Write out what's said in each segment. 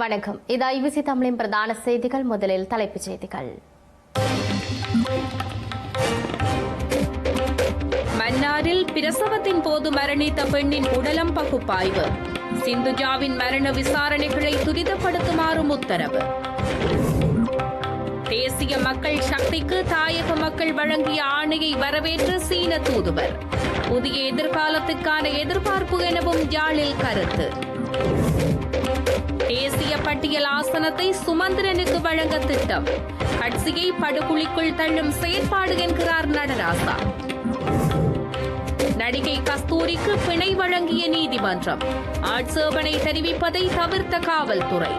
வணக்கம். இது ஐபிசி தமிழின் பிரதான செய்திகள். முதலில் தலைப்புச் செய்திகள். மன்னாரில் பிரசவத்தின் போது மரணித்த பெண்ணின் உடலம் பகுப்பாய்வு. சிந்துஜாவின் மரண விசாரணைகளை துரிதப்படுத்துமாறும் உத்தரவு. தேசிய மக்கள் சக்திக்கு தாயக மக்கள் வழங்கிய ஆணையை வரவேற்ற சீன தூதுவர். புதிய எதிர்காலத்துக்கான எதிர்பார்ப்பு எனவும் யாழில் கருத்து. தேசிய பட்டியல் ஆசனத்தை சுமந்திரனுக்கு வழங்க திட்டம். கட்சியை படுகுழிக்குள் தள்ளும் செயற்பாடு என்கிறார் நடராசா. நடிகை கஸ்தூரிக்கு பிணை வழங்கிய நீதிமன்றம். ஆட்சேபனை தெரிவிப்பதை தவிர்த்த காவல்துறை.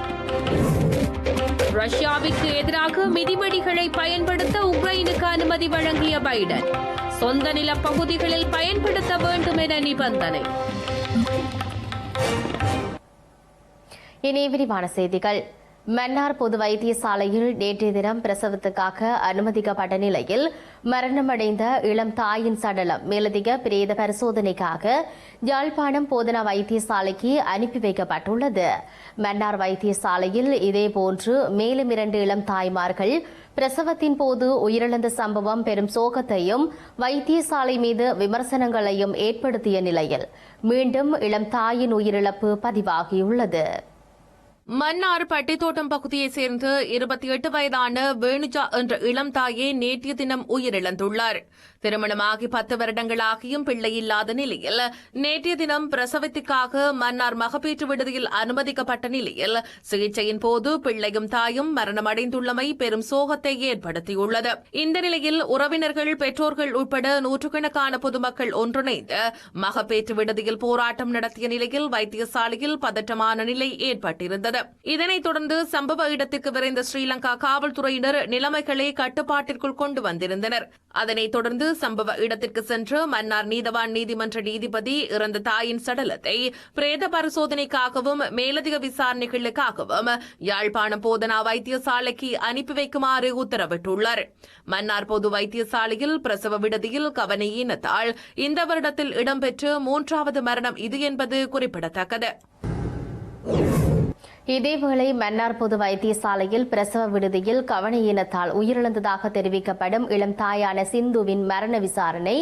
ரஷ்யாவிற்கு எதிராக மிதிவெடிகளை பயன்படுத்த உக்ரைனுக்கு அனுமதி வழங்கிய பைடன். சொந்த நிலப்பகுதிகளில் பயன்படுத்த வேண்டும் என நிபந்தனை. இனி விரிவான செய்திகள். மன்னார் பொது வைத்தியசாலையில் நேற்றைய தினம் பிரசவத்துக்காக அனுமதிக்கப்பட்ட நிலையில் மரணமடைந்த இளம் தாயின் சடலம் மேலதிக பிரேத பரிசோதனைக்காக யாழ்ப்பாணம் போதனா வைத்தியசாலைக்கு அனுப்பி வைக்கப்பட்டுள்ளது. மன்னார் வைத்தியசாலையில் இதேபோன்று மேலும் 2 இளம் தாய்மார்கள் பிரசவத்தின் போது உயிரிழந்த சம்பவம் பெரும் சோகத்தையும் வைத்தியசாலை மீது விமர்சனங்களையும் ஏற்படுத்திய நிலையில் மீண்டும் இளம் தாயின் உயிரிழப்பு பதிவாகியுள்ளது. மன்னார் பட்டித்தோட்டம் பகுதியைச் சேர்ந்த 28 வயதான வேணுஜா என்ற இளம் தாயே நேற்றைய தினம் உயிரிழந்துள்ளார். திருமணமாகி 10 வருடங்களாகியும் பிள்ளை இல்லாத நிலையில் நேற்றைய தினம் பிரசவத்திற்காக மன்னார் மகப்பேற்று விடுதியில் அனுமதிக்கப்பட்ட நிலையில் சிகிச்சையின் போது பிள்ளையும் தாயும் மரணமடைந்துள்ளமை பெரும் சோகத்தை ஏற்படுத்தியுள்ளது. இந்த நிலையில் உறவினர்கள், பெற்றோர்கள் உட்பட நூற்றுக்கணக்கான பொதுமக்கள் ஒன்றிணைந்து மகப்பேற்று விடுதியில் போராட்டம் நடத்திய நிலையில் வைத்தியசாலையில் பதற்றமான நிலை ஏற்பட்டிருந்தது. இதனைத் தொடர்ந்து சம்பவ இடத்திற்கு விரைந்த ஸ்ரீலங்கா காவல்துறையினர் நிலைமைகளை கட்டுப்பாட்டிற்குள் கொண்டு வந்திருந்தனர். அதனைத் தொடர்ந்து சம்பவ இடத்திற்கு சென்று மன்னார் நீதவான் நீதிமன்ற நீதிபதி இறந்த தாயின் சடலத்தை பிரேத பரிசோதனைக்காகவும் மேலதிக விசாரணைகளுக்காகவும் யாழ்ப்பாணம் போதனா வைத்தியசாலைக்கு அனுப்பி வைக்குமாறு உத்தரவிட்டுள்ளார். மன்னார் பொது வைத்தியசாலையில் பிரசவ விடுதியில் கவனஈனத்தால் இந்த வருடத்தில் இடம்பெற்ற 3வது மரணம் இது என்பது குறிப்பிடத்தக்கது. இதேவேளை மன்னார் பொது வைத்தியசாலையில் பிரசவ விடுதியில் கவனஈனத்தால் உயிரிழந்ததாக தெரிவிக்கப்படும் இளம் தாயான சிந்துவின் மரண விசாரணை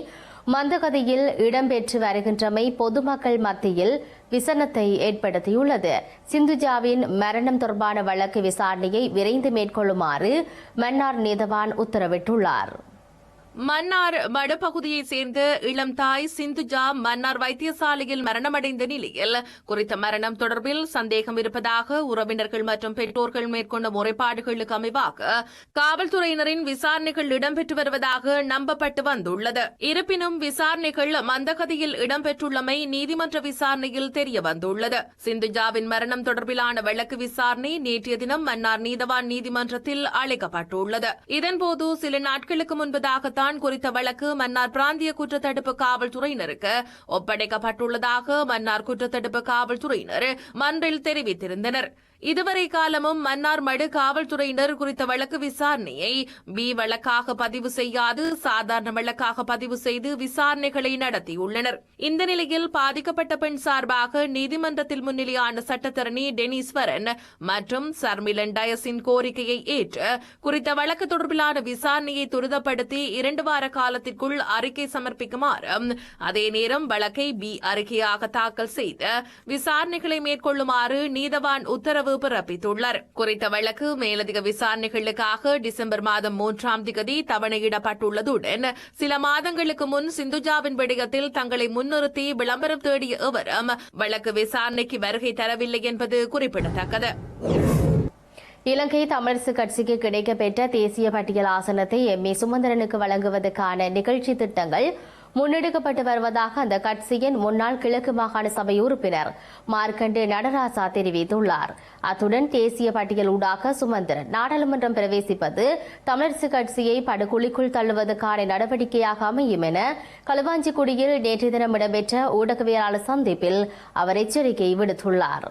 மந்தகதியில் இடம்பெற்று வருகின்றமை பொதுமக்கள் மத்தியில் விசனத்தை ஏற்படுத்தியுள்ளது. சிந்துஜாவின் மரணம் தொடர்பான வழக்கு விசாரணையை விரைந்து மேற்கொள்ளுமாறு மன்னார் நீதவான் உத்தரவிட்டுள்ளார். மன்னார் வடபகுதியைச் சேர்ந்த இளம் தாய் சிந்துஜா மன்னார் வைத்தியசாலையில் மரணமடைந்த நிலையில் குறித்த மரணம் தொடர்பில் சந்தேகம் இருப்பதாக உறவினர்கள் மற்றும் பெற்றோர்கள் மேற்கொண்ட முறைப்பாடுகளுக்கு அமைவாக காவல்துறையினரின் விசாரணைகள் இடம்பெற்று வருவதாக நம்பப்பட்டு வந்துள்ளது. இருப்பினும் விசாரணைகள் மந்தகதியில் இடம்பெற்றுள்ளமை நீதிமன்ற விசாரணையில் தெரியவந்துள்ளது. சிந்துஜாவின் மரணம் தொடர்பிலான வழக்கு விசாரணை நேற்றைய தினம் மன்னார் நீதவான் நீதிமன்றத்தில் அழைக்கப்பட்டுள்ளது. இதன்போது சில நாட்களுக்கு முன்பதாக குறித்த வழக்கு மன்னார் பிராந்திய குற்றத்தடுப்பு காவல்துறையினருக்கு ஒப்படைக்கப்பட்டுள்ளதாக மன்னார் குற்றத்தடுப்பு காவல்துறையினர் மன்றில் தெரிவித்திருந்தனர். இதுவரை காலமும் மன்னார் மடு காவல்துறையினர் குறித்த வழக்கு விசாரணையை பி வழக்காக பதிவு செய்யாது சாதாரண வழக்காக பதிவு செய்து விசாரணைகளை நடத்தியுள்ளனர். இந்த நிலையில் பாதிக்கப்பட்ட பெண் சார்பாக நீதிமன்றத்தில் முன்னிலையான சட்டத்தரணி டெனிஸ்வரன் மற்றும் சர்மிலன் டயஸின் கோரிக்கையை ஏற்று குறித்த வழக்கு தொடர்பிலான விசாரணையை துரிதப்படுத்தி 2 வார காலத்திற்குள் அறிக்கை சமர்ப்பிக்குமாறும் அதே நேரம் வழக்கை பி அறிக்கையாக தாக்கல் செய்து விசாரணைகளை மேற்கொள்ளுமாறு நீதவான் உத்தரவு பிறப்பித்துள்ளார். குறித்த வழக்கு மேலதிக விசாரணைகளுக்காக டிசம்பர் மாதம் 3ஆம் தேதி தவணையிடப்பட்டுள்ளதுடன் சில மாதங்களுக்கு முன் சிந்துஜாவின் விடயத்தில் தங்களை முன்னிறுத்தி விளம்பரம் தேடிய எவரும் வழக்கு விசாரணைக்கு வருகை தரவில்லை என்பது குறிப்பிடத்தக்கது. இலங்கை தமிழரசு கட்சிக்கு கிடைக்கப்பெற்ற தேசிய பட்டியல் ஆசனத்தை எம்.ஏ. சுமந்திரனுக்கு வழங்குவதற்கான நிகழ்ச்சி திட்டங்கள் முன்னெடுக்கப்பட்டு வருவதாக அந்த கட்சியின் முன்னாள் கிழக்கு மாகாண சபை உறுப்பினர் மார்க்கண்டு நடராசா தெரிவித்துள்ளார். அத்துடன் தேசிய பட்டியல் ஊடாக சுமந்திரன் நாடாளுமன்றம் பிரவேசிப்பது தமிழரசு கட்சியை படுகொலிக்குள் தள்ளுவதற்கான நடவடிக்கையாக அமையும் என களுவாஞ்சிக்குடியில் நேற்றைய தினம் இடம்பெற்ற ஊடகவியலாளர் சந்திப்பில் அவர் எச்சரிக்கை விடுத்துள்ளார்.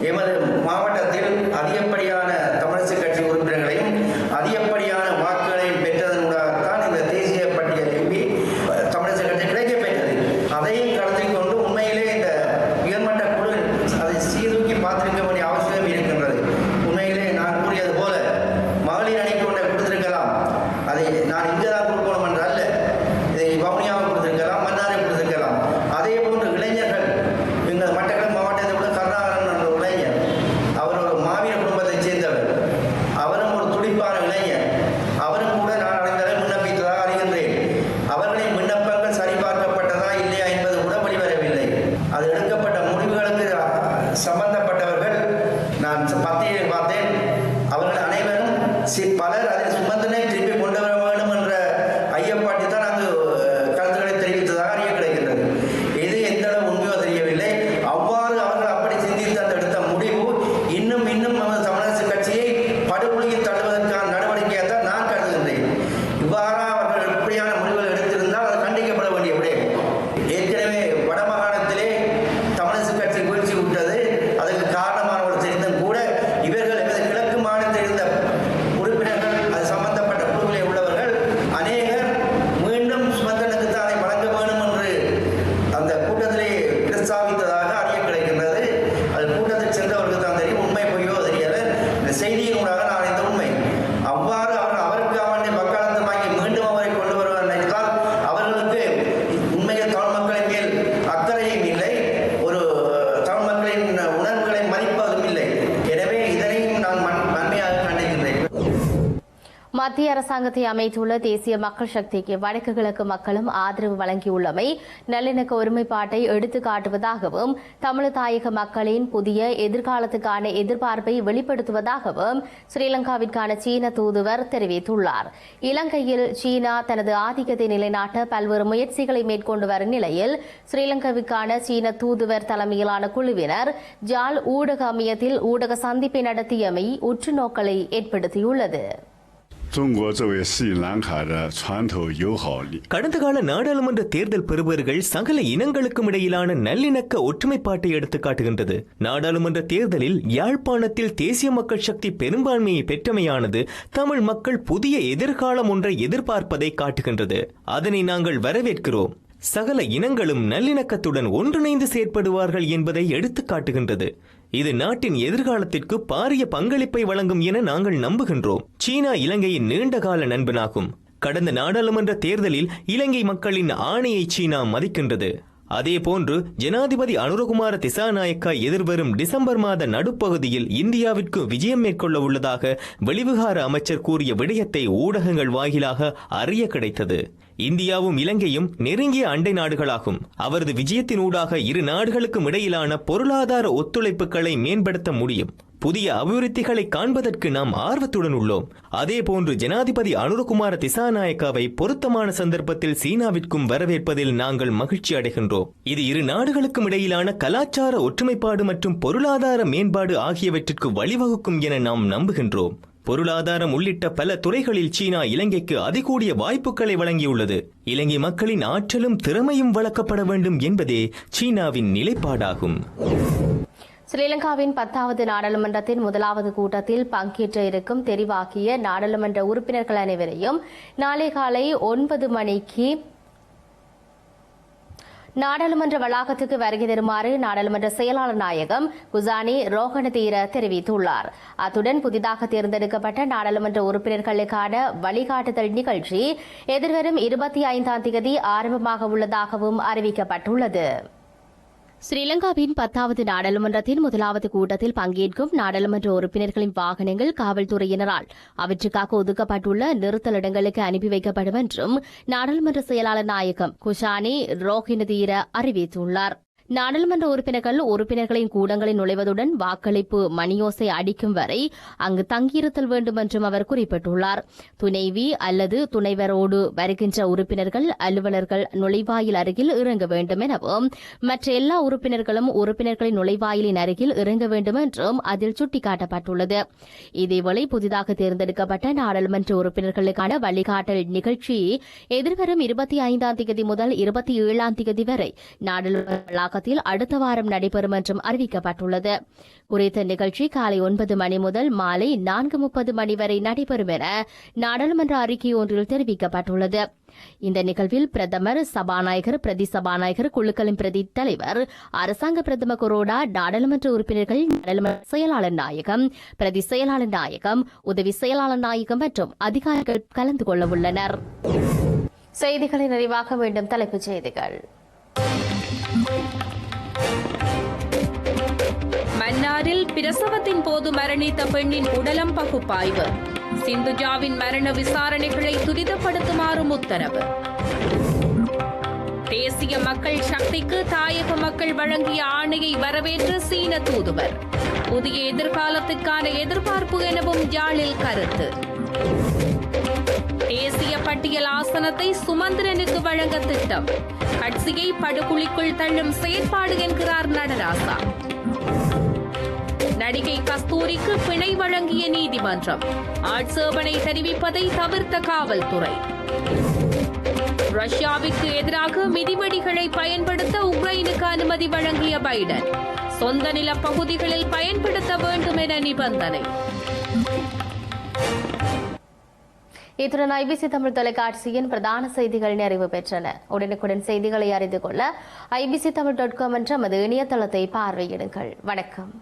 எமது மாவட்டத்தில் அதிகப்படியான தமிழரசு கட்சி உறுப்பினர்களையும் அதிகப்படியான வாக்குகளையும் பெற்றதனூடாகத்தான் இந்த தேசிய பட்டியல் எம்பி தமிழரசு கட்சி கிடைக்கப்பெற்றது. அதையும் கருத்தில் கொண்டு உண்மையிலே இந்த உயர்மட்ட குழு அதை சீர்தூக்கி பார்த்திருக்க வேண்டிய அவசியம் இருக்கின்றது. மத்திய அரசாங்கத்தை அமைத்துள்ள தேசிய மக்கள் சக்திக்கு வடக்கு கிழக்கு மக்களும் ஆதரவு வழங்கியுள்ளமை நல்லிணக்க ஒருமைப்பாட்டை எடுத்துக் காட்டுவதாகவும் தமிழ் தாயக மக்களின் புதிய எதிர்காலத்துக்கான எதிர்பார்ப்பை வெளிப்படுத்துவதாகவும் ஸ்ரீலங்காவிற்கான சீன தூதுவர் தெரிவித்துள்ளார். இலங்கையில் சீனா தனது ஆதிக்கத்தை நிலைநாட்ட பல்வேறு முயற்சிகளை மேற்கொண்டு வரும் நிலையில் ஸ்ரீலங்காவிற்கான சீன தூதுவர் தலைமையிலான குழுவினர் ஜாழ் ஊடக அமையத்தில் ஊடக சந்திப்பை நடத்தியமை உற்றுநோக்கலை ஏற்படுத்தியுள்ளது. கடந்த கால நாடாளுமன்ற தேர்தல் பெறுபவர்கள் சகல இனங்களுக்கும் இடையிலான நல்லிணக்க ஒற்றுமைப்பாட்டை எடுத்துக் காட்டுகின்றது. நாடாளுமன்ற தேர்தலில் யாழ்ப்பாணத்தில் தேசிய மக்கள் சக்தி பெரும்பான்மையை பெற்றமையானது தமிழ் மக்கள் புதிய எதிர்காலம் ஒன்றை எதிர்பார்ப்பதை காட்டுகின்றது. அதனை நாங்கள் வரவேற்கிறோம். சகல இனங்களும் நல்லிணக்கத்துடன் ஒன்றிணைந்து செயற்படுவார்கள் என்பதை எடுத்துக் காட்டுகின்றது. இது நாட்டின் எதிர்காலத்திற்கு பாரிய பங்களிப்பை வழங்கும் என நாங்கள் நம்புகின்றோம். சீனா இலங்கையின் நீண்டகால நண்பனாகும். கடந்த நாடாளுமன்ற தேர்தலில் இலங்கை மக்களின் ஆணையை சீனா மதிக்கின்றது. அதேபோன்று ஜனாதிபதி அனுரகுமார திசாநாயக்கா எதிர்வரும் டிசம்பர் மாத நடுப்பகுதியில் இந்தியாவிற்கு விஜயம் மேற்கொள்ள உள்ளதாக வெளிவிவகார அமைச்சர் கூறிய விடயத்தை ஊடகங்கள் வாயிலாக அறிய கிடைத்தது. இந்தியாவும் இலங்கையும் நெருங்கிய அண்டை நாடுகளாகும். அவரது விஜயத்தினூடாக இரு நாடுகளுக்கும் இடையிலான பொருளாதார ஒத்துழைப்புகளை மேம்படுத்த முடியும். புதிய அபிவிருத்திகளை காண்பதற்கு நாம் ஆர்வத்துடன் உள்ளோம். அதேபோன்று ஜனாதிபதி அனுரகுமார திசாநாயக்காவை பொருத்தமான சந்தர்ப்பத்தில் சீனாவிற்கும் வரவேற்பதில் நாங்கள் மகிழ்ச்சி அடைகின்றோம். இது இரு நாடுகளுக்கும் இடையிலான கலாச்சார ஒற்றுமைப்பாடு மற்றும் பொருளாதார மேம்பாடு ஆகியவற்றிற்கு வழிவகுக்கும் என நாம் நம்புகின்றோம். பொருளாதாரம் உள்ளிட்ட பல துறைகளில் சீனா இலங்கைக்கு அதிகூடிய வாய்ப்புகளை வழங்கியுள்ளது. இலங்கை மக்களின் ஆற்றலும் திறமையும் வளர்க்கப்பட வேண்டும் என்பதே சீனாவின் நிலைப்பாடாகும். ஸ்ரீலங்காவின் 10வது நாடாளுமன்றத்தின் முதலாவது கூட்டத்தில் பங்கேற்ற இருக்கும் தெரிவாகிய நாடாளுமன்ற உறுப்பினர்கள் அனைவரையும் நாளை காலை 9 மணிக்கு நாடாளுமன்ற வளாகத்துக்கு வருகை தருமாறு நாடாளுமன்ற செயலாளர் நாயகம் குசானி ரோஹணதீர தெரிவித்துள்ளார். அத்துடன் புதிதாக தேர்ந்தெடுக்கப்பட்ட நாடாளுமன்ற உறுப்பினர்களுக்கான வழிகாட்டுதல் நிகழ்ச்சி எதிர்வரும் 25ஆம் தேதி ஆரம்பமாக உள்ளதாகவும் அறிவிக்கப்பட்டுள்ளது. ஸ்ரீலங்காவின் 10வது நாடாளுமன்றத்தின் முதலாவது கூட்டத்தில் பங்கேற்கும் நாடாளுமன்ற உறுப்பினர்களின் வாகனங்கள் காவல்துறையினரால் அவற்றுக்காக ஒதுக்கப்பட்டுள்ள நிறுத்தலிடங்களுக்கு அனுப்பி வைக்கப்படும் என்றும் நாடாளுமன்ற செயலாளர் நாயகம் குஷானி ரோஹினதீர அறிவித்துள்ளார். நாடாளுமன்ற உறுப்பினர்களின் கூடங்களில் நுழைவதுடன் வாக்களிப்பு மணியோசை அடிக்கும் வரை அங்கு தங்கியிருத்தல் வேண்டும் என்றும் அவர் குறிப்பிட்டுள்ளார். துணைவி அல்லது துணைவரோடு வருகின்ற உறுப்பினர்கள் அலுவலர்கள் நுழைவாயில் அருகில் இறங்க வேண்டும் எனவும் மற்ற எல்லா உறுப்பினர்களும் உறுப்பினர்களின் நுழைவாயிலின் அருகில் இறங்க வேண்டும் என்றும் அதில் சுட்டிக்காட்டப்பட்டுள்ளது. இதேவேளை புதிதாக தேர்ந்தெடுக்கப்பட்ட நாடாளுமன்ற உறுப்பினர்களுக்கான வழிகாட்டல் நிகழ்ச்சி எதிர்வரும் 25ஆம் தேதி முதல் 27ஆம் தேதி வரை நாடாளுமன்ற அடுத்த வாரம் நடைபெறும் என்றும் அறிவிக்கப்பட்டுள்ளது. குறித்த நிகழ்ச்சி காலை 9 மணி முதல் மாலை 4:30 மணி வரை நடைபெறும் என நாடாளுமன்ற அறிக்கை ஒன்றில் தெரிவிக்கப்பட்டுள்ளது. இந்த நிகழ்வில் பிரதமர், சபாநாயகர், பிரதி சபாநாயகர், குழுக்களின் பிரதி தலைவர், அரசாங்க பிரதம கொரோடா, நாடாளுமன்ற உறுப்பினர்கள், நாடாளுமன்ற செயலாளர் நாயகம், பிரதி செயலாளர் நாயகம், உதவி செயலாளர் நாயகம் மற்றும் அதிகாரிகள் கலந்து கொள்ள உள்ளனர். செய்திகளை நிறைவாக மீண்டும் தலைப்புச் செய்திகள். மன்னாரில் பிரசவத்தின் போது மரணித்த பெண்ணின் உடலம் பகுப்பாய்வு. சிந்துஜாவின் மரண விசாரணைகளை துரிதப்படுத்துமாறும் உத்தரவு. தேசிய மக்கள் சக்திக்கு தாயக மக்கள் வழங்கிய ஆணையை வரவேற்ற சீன தூதுவர். புதிய எதிர்காலத்துக்கான எதிர்பார்ப்பு எனவும் யாழில் கருத்து. தேசிய பட்டியல் ஆசனத்தை சுமந்திரனுக்கு வழங்க திட்டம். கட்சியை படுகுழிக்குள் தள்ளும் செயற்பாடு என்கிறார் நடராசா. நடிகை கஸ்தூரிக்கு பிணை வழங்கிய நீதிமன்றம். ஆட்சேபனை தெரிவிப்பதை தவிர்த்த காவல்துறை. ரஷ்யாவிற்கு எதிராக மிதிவெடிகளை பயன்படுத்த உக்ரைனுக்கு அனுமதி வழங்கிய பைடன். சொந்த நில பகுதிகளில் பயன்படுத்த வேண்டும் என நிபந்தனை. இத்துடன் ஐபிசி தமிழ் தொலைக்காட்சியின் பிரதான செய்திகள் நிறைவு பெற்றன. உடனுக்குடன் செய்திகளை அறிந்து கொள்ள IBCTamil.com என்ற நமது இணையதளத்தை பார்வையிடுங்கள். வணக்கம்.